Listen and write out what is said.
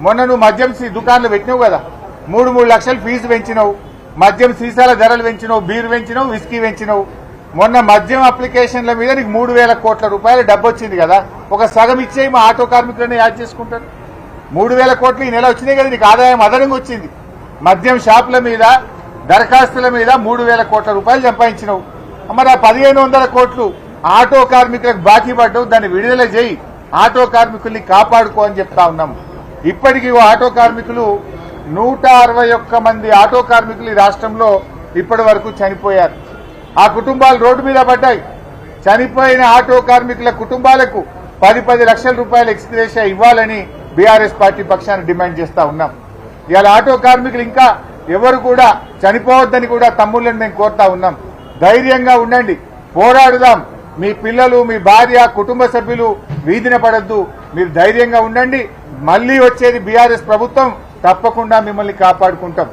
మొన్న నువ్వు మద్యం దుకాణాలు పెట్టినావు కదా, 3 లక్షలు ఫీజు పెంచినావు, మద్యం సీసాల ధరలు పెంచినావు, బీరు పెంచినావు, విస్కీ పెంచినావు. మొన్న మద్యం అప్లికేషన్ల మీద నీకు 3,000 కోట్ల రూపాయల డబ్బు వచ్చింది కదా, ఒక సగం ఇచ్చేయి మా ఆటో కార్మికులను యాడ్ చేసుకుంటారు. 3,000 కోట్లు ఈ నెల వచ్చినాయి కదా, నీకు ఆదాయం అదనంగా వచ్చింది. మద్యం షాపుల మీద దరఖాస్తుల మీద 3,000 కోట్ల రూపాయలు సంపాదించినావు. మరి ఆ 1,500 కోట్లు ఆటో కార్మికులకు బాకీ పడ్డావు, దాన్ని విడుదల చేయి, ఆటో కార్మికుల్ని కాపాడుకో అని చెప్తా ఉన్నాం. ఇప్పటికీ ఆటో కార్మికులు 161 మంది ఆటో కార్మికులు ఈ రాష్ట్రంలో ఇప్పటి వరకు చనిపోయారు. ఆ కుటుంబాలు రోడ్డు మీద పడ్డాయి. చనిపోయిన ఆటో కార్మికుల కుటుంబాలకు 10 లక్షల రూపాయల ఎక్స్గ్రేషియా ఇవ్వాలని బీఆర్ఎస్ పార్టీ పక్షాన్ని డిమాండ్ చేస్తా ఉన్నాం. ఇవాళ ఆటో కార్మికులు ఇంకా ఎవరు కూడా చనిపోవద్దని కూడా తమ్ముళ్ళని మేము కోరుతా ఉన్నాం. ధైర్యంగా ఉండండి, పోరాడుదాం. మీ పిల్లలు, మీ భార్య, కుటుంబ సభ్యులు వీధిన పడద్దు. మీరు ధైర్యంగా ఉండండి. మళ్లీ వచ్చేది బీఆర్ఎస్ ప్రభుత్వం, తప్పకుండా మిమ్మల్ని కాపాడుకుంటాం.